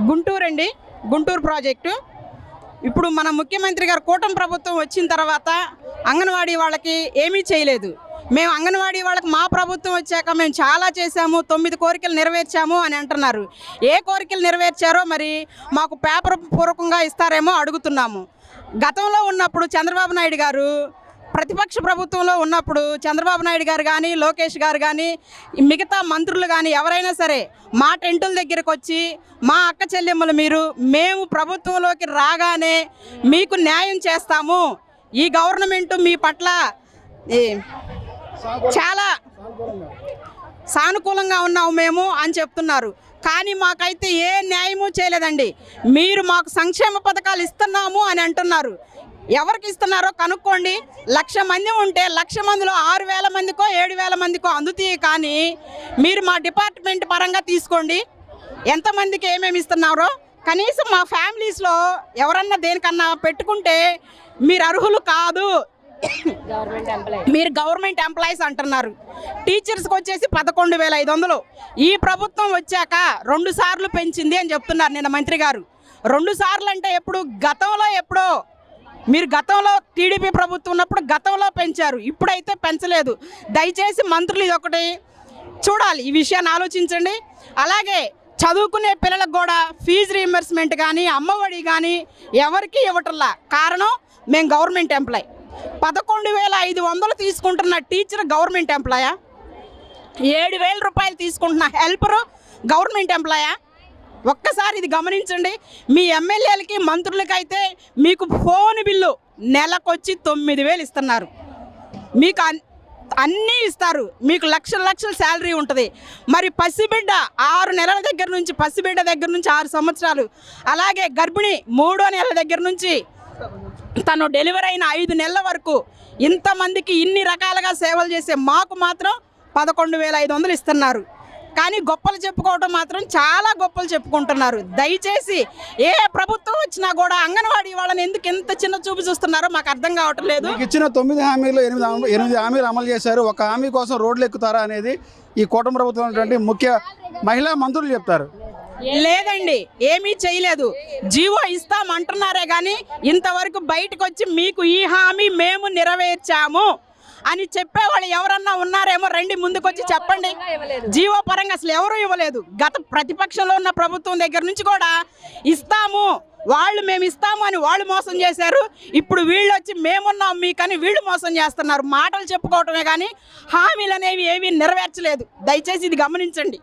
గుంటూరు అండి, గుంటూరు ప్రాజెక్టు. ఇప్పుడు మన ముఖ్యమంత్రి గారు కూటమి ప్రభుత్వం వచ్చిన తర్వాత అంగన్వాడీ వాళ్ళకి ఏమీ చేయలేదు. మేము అంగన్వాడీ వాళ్ళకి మా ప్రభుత్వం వచ్చాక మేము చాలా చేశాము, 9 కోరికలు నెరవేర్చాము అని అంటున్నారు. ఏ కోరికలు నెరవేర్చారో మరి మాకు పేపర్ పూర్వకంగా ఇస్తారేమో అడుగుతున్నాము. గతంలో ఉన్నప్పుడు చంద్రబాబు నాయుడు గారు ప్రతిపక్ష ప్రభుత్వంలో ఉన్నప్పుడు చంద్రబాబు నాయుడు గారు కానీ, లోకేష్ గారు కానీ, మిగతా మంత్రులు కానీ ఎవరైనా సరే మా టెంటుల దగ్గరకు వచ్చి మా అక్క చెల్లెమ్మలు మేము ప్రభుత్వంలోకి రాగానే మీకు న్యాయం చేస్తాము, ఈ గవర్నమెంట్ మీ పట్ల చాలా సానుకూలంగా ఉన్నాము మేము అని చెప్తున్నారు. కానీ మాకైతే ఏ న్యాయము చేయలేదండి. మీరు మాకు సంక్షేమ పథకాలు ఇస్తున్నాము అని అంటున్నారు. ఎవరికి ఇస్తున్నారో కనుక్కోండి. 1,00,000 మంది ఉంటే 1,00,000 మందిలో 6,000 మందికో 7,000 మందికో అందుతాయి. కానీ మీరు మా డిపార్ట్మెంట్ పరంగా తీసుకోండి, ఎంతమందికి ఏమేమి ఇస్తున్నారో. కనీసం మా ఫ్యామిలీస్లో ఎవరన్నా దేనికన్నా పెట్టుకుంటే మీరు అర్హులు కాదు, మీరు గవర్నమెంట్ ఎంప్లాయీస్ అంటున్నారు. టీచర్స్కి వచ్చేసి 11,500. ఈ ప్రభుత్వం వచ్చాక 2 సార్లు పెంచింది అని చెప్తున్నారు నిన్న మంత్రి గారు. 2 సార్లు అంటే ఎప్పుడు? ఎప్పుడో మీరు గతంలో టీడీపీ ప్రభుత్వం ఉన్నప్పుడు గతంలో పెంచారు, ఇప్పుడైతే పెంచలేదు. దయచేసి మంత్రులు ఇది ఒకటి చూడాలి, ఈ విషయాన్ని ఆలోచించండి. అలాగే చదువుకునే పిల్లలకు కూడా ఫీజు రీయింబర్స్మెంట్ కానీ అమ్మఒడి కానీ ఎవరికి ఇవ్వటంలా. కారణం మేము గవర్నమెంట్ ఎంప్లాయ్. 11,500 తీసుకుంటున్న టీచర్ గవర్నమెంట్ ఎంప్లాయా? 7,000 రూపాయలు తీసుకుంటున్న హెల్పరు గవర్నమెంట్ ఎంప్లాయా? ఒక్కసారి ఇది గమనించండి. మీ ఎమ్మెల్యేలకి మంత్రులకి అయితే మీకు ఫోన్ బిల్లు నెలకొచ్చి 9,000 ఇస్తున్నారు. మీకు అన్నీ ఇస్తారు, మీకు లక్షల శాలరీ ఉంటుంది. మరి పసిబిడ్డ 6 నెలల దగ్గర నుంచి, పసిబిడ్డ దగ్గర నుంచి 6 సంవత్సరాలు, అలాగే గర్భిణి 3వ నెల దగ్గర నుంచి తను డెలివరీ అయిన 5 నెలల వరకు ఇంతమందికి ఇన్ని రకాలుగా సేవలు చేసే మాకు మాత్రం 11,500 ఇస్తున్నారు. కానీ గొప్పలు చెప్పుకోవడం మాత్రం చాలా గొప్పలు చెప్పుకుంటున్నారు. దయచేసి ఏ ప్రభుత్వం వచ్చినా కూడా అంగన్వాడీ వాళ్ళని ఎందుకు ఎంత చిన్న చూపు చూస్తున్నారో మాకు అర్థం కావటం లేదు. ఇచ్చిన 9 హామీలు 8 హామీలు అమలు చేశారు, ఒక హామీ కోసం రోడ్లు ఎక్కుతారా అనేది ఈ కూటమి ప్రభుత్వం ముఖ్య మహిళా మంత్రులు చెప్తారు. లేదండి, ఏమీ చేయలేదు. జీవో ఇస్తామంటున్నారే కానీ ఇంతవరకు బయటకు వచ్చి మీకు ఈ హామీ మేము నెరవేర్చాము అని చెప్పేవాళ్ళు ఎవరన్నా ఉన్నారేమో రండి ముందుకొచ్చి చెప్పండి. జీవో పరంగా అసలు ఎవరూ ఇవ్వలేదు. గత ప్రతిపక్షంలో ఉన్న ప్రభుత్వం దగ్గర నుంచి కూడా ఇస్తాము, మేము ఇస్తాము అని వాళ్ళు మోసం చేశారు. ఇప్పుడు వీళ్ళు వచ్చి మేమున్నాం మీకని వీళ్ళు మోసం చేస్తున్నారు. మాటలు చెప్పుకోవటమే కానీ హామీలు అనేవి ఏమీ నెరవేర్చలేదు. దయచేసి ఇది గమనించండి.